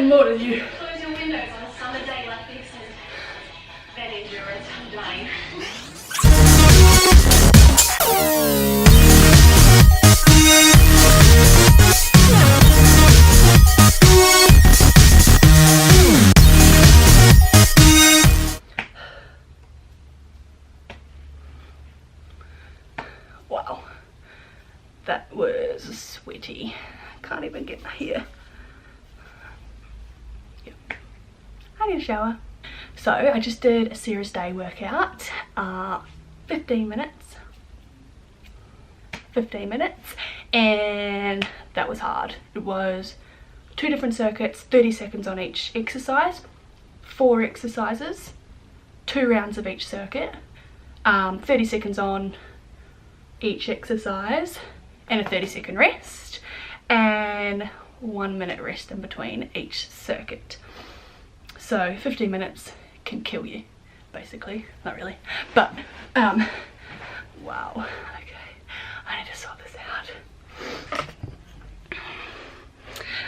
more than you. Close your windows on a summer day like this and then endurance, I'm dying. Wow, that was sweaty. Can't even get here. Yep. I need a shower. So I just did a Sarah's Day workout, 15 minutes, and that was hard. It was 2 different circuits, 30 seconds on each exercise, 4 exercises, 2 rounds of each circuit, 30 seconds on each exercise and a 30-second rest, and 1 minute rest in between each circuit. So 15 minutes can kill you, basically. Not really, but wow. Okay, I need to sort this out.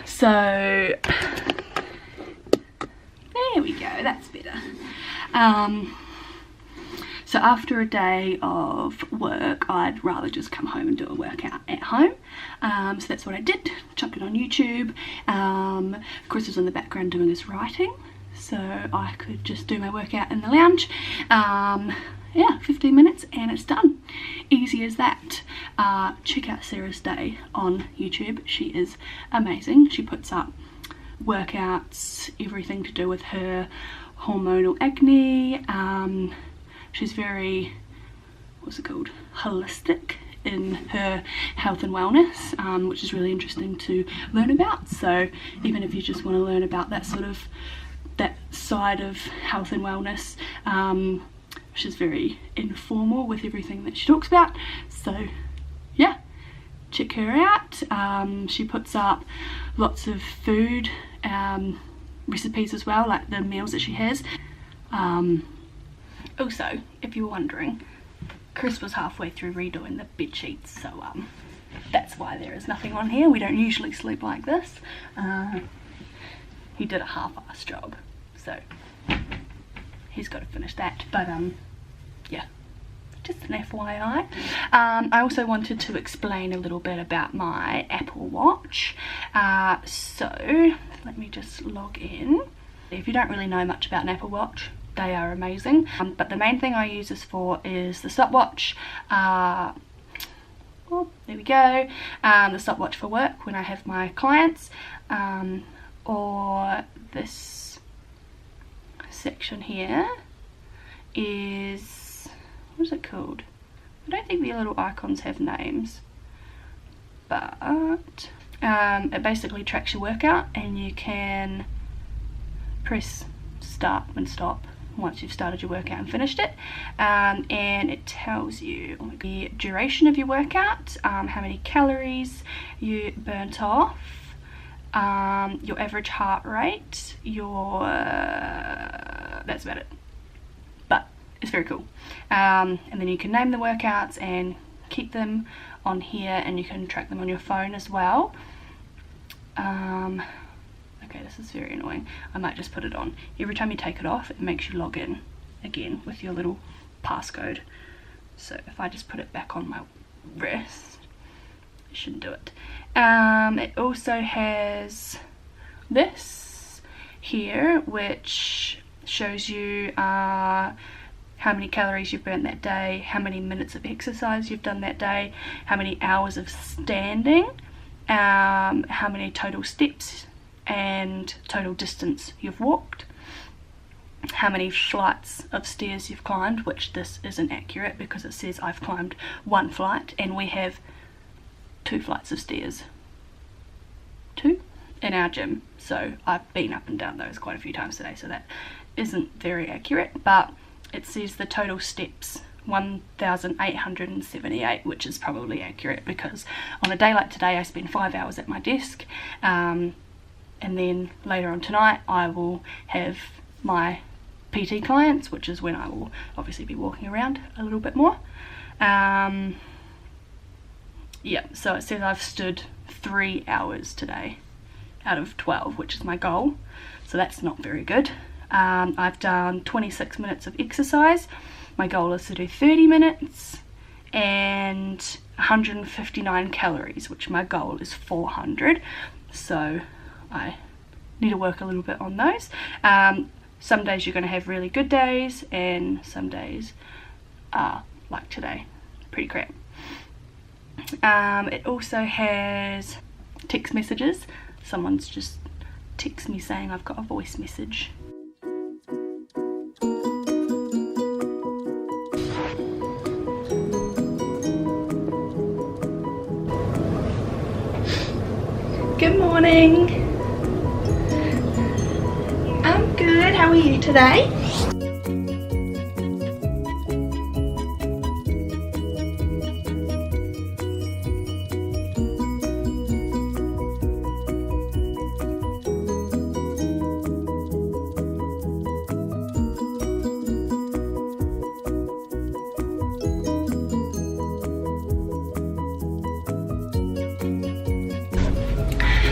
So there we go, that's better. So after a day of work, I'd rather just come home and do a workout at home. So that's what I did, chucked it on YouTube. Chris was in the background doing his writing, so I could just do my workout in the lounge. Yeah, 15 minutes and it's done. Easy as that. Check out Sarah's Day on YouTube. She is amazing. She puts up workouts, everything to do with her hormonal acne. She's very, what's it called, holistic in her health and wellness, which is really interesting to learn about. So even if you just want to learn about that side of health and wellness, she's very informal with everything that she talks about. So yeah, check her out. She puts up lots of food recipes as well, like the meals that she has. Also, if you're wondering, Chris was halfway through redoing the bed sheets, so that's why there is nothing on here. We don't usually sleep like this. He did a half-assed job, so he's got to finish that. But yeah, just an FYI. I also wanted to explain a little bit about my Apple Watch. So let me just log in. If you don't really know much about an Apple Watch, they are amazing, but the main thing I use this for is the stopwatch. Oh, there we go. The stopwatch for work when I have my clients, or this section here is, what is it called? I don't think the little icons have names, but it basically tracks your workout, and you can press start and stop once you've started your workout and finished it, and it tells you the duration of your workout, how many calories you burnt off, your average heart rate, that's about it, but it's very cool. And then you can name the workouts and keep them on here, and you can track them on your phone as well. Okay, this is very annoying. I might just put it on. Every time you take it off, it makes you log in again with your little passcode. So if I just put it back on my wrist, it shouldn't do it. It also has this here, which shows you how many calories you've burnt that day, how many minutes of exercise you've done that day, how many hours of standing, how many total steps and total distance you've walked, how many flights of stairs you've climbed, which this isn't accurate because it says I've climbed 1 flight and we have 2 flights of stairs, 2 in our gym, so I've been up and down those quite a few times today, so that isn't very accurate, but it says the total steps 1,878, which is probably accurate because on a day like today I spend 5 hours at my desk, and then later on tonight I will have my PT clients, which is when I will obviously be walking around a little bit more. Yeah, so it says I've stood 3 hours today, out of 12, which is my goal, so that's not very good. I've done 26 minutes of exercise. My goal is to do 30 minutes and 159 calories, which my goal is 400, so I need to work a little bit on those. Some days you're going to have really good days, and some days are like today, pretty crap. It also has text messages. Someone's just texted me saying I've got a voice message. Good morning. I'm good. How are you today?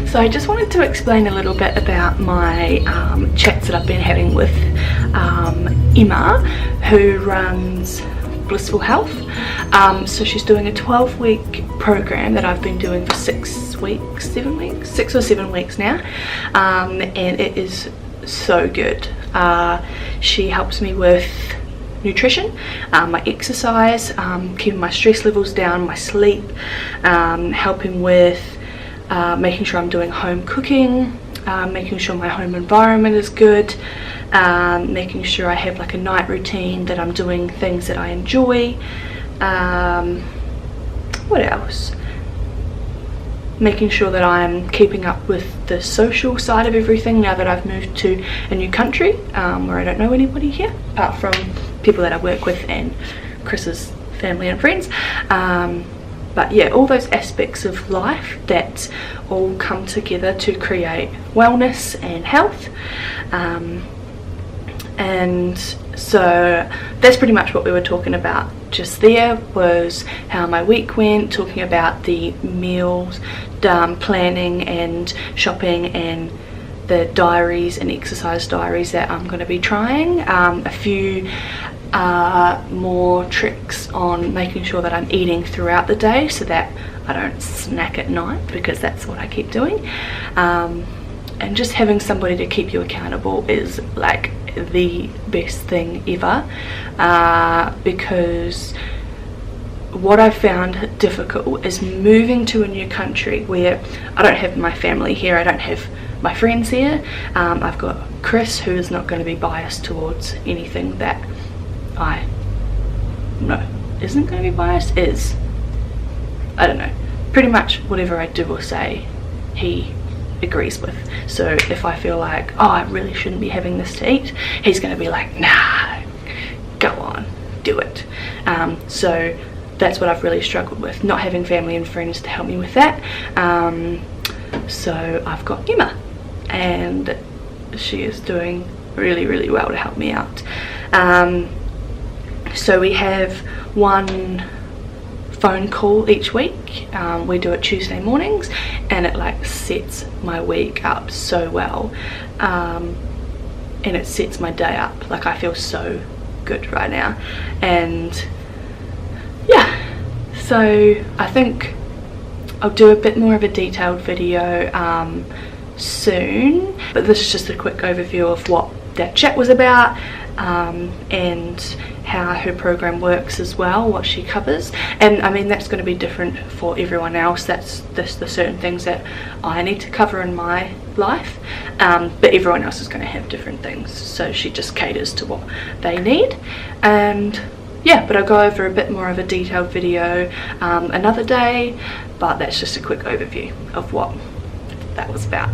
So I just wanted to explain a little bit about my chats that I've been having with Emma, who runs Blissful Health. So she's doing a 12-week program that I've been doing for 6 or 7 weeks now, and it is so good. She helps me with nutrition, my exercise, keeping my stress levels down, my sleep, helping with making sure I'm doing home cooking, making sure my home environment is good, making sure I have like a night routine, that I'm doing things that I enjoy. What else? Making sure that I'm keeping up with the social side of everything now that I've moved to a new country, where I don't know anybody here apart from people that I work with and Chris's family and friends. But yeah, all those aspects of life that all come together to create wellness and health. And so that's pretty much what we were talking about just there, was how my week went, talking about the meals, planning and shopping, and the diaries and exercise diaries that I'm going to be trying. A few more tricks on making sure that I'm eating throughout the day so that I don't snack at night, because that's what I keep doing. And just having somebody to keep you accountable is like the best thing ever, because what I found difficult is moving to a new country where I don't have my family here, I don't have my friends here. I've got Chris, who is not going to be biased towards anything that isn't going to be biased, I don't know, pretty much whatever I do or say he agrees with. So if I feel like, oh, I really shouldn't be having this to eat, he's going to be like, nah, go on, do it. So that's what I've really struggled with, not having family and friends to help me with that. So I've got Emma, and she is doing really, really well to help me out. So we have one phone call each week. We do it Tuesday mornings, and it like sets my week up so well, and it sets my day up. Like, I feel so good right now. And yeah, so I think I'll do a bit more of a detailed video soon, but this is just a quick overview of what that chat was about, and how her program works as well, what she covers. And I mean, that's going to be different for everyone else. That's the certain things that I need to cover in my life, but everyone else is going to have different things, so she just caters to what they need. And yeah, but I'll go over a bit more of a detailed video another day, but that's just a quick overview of what that was about.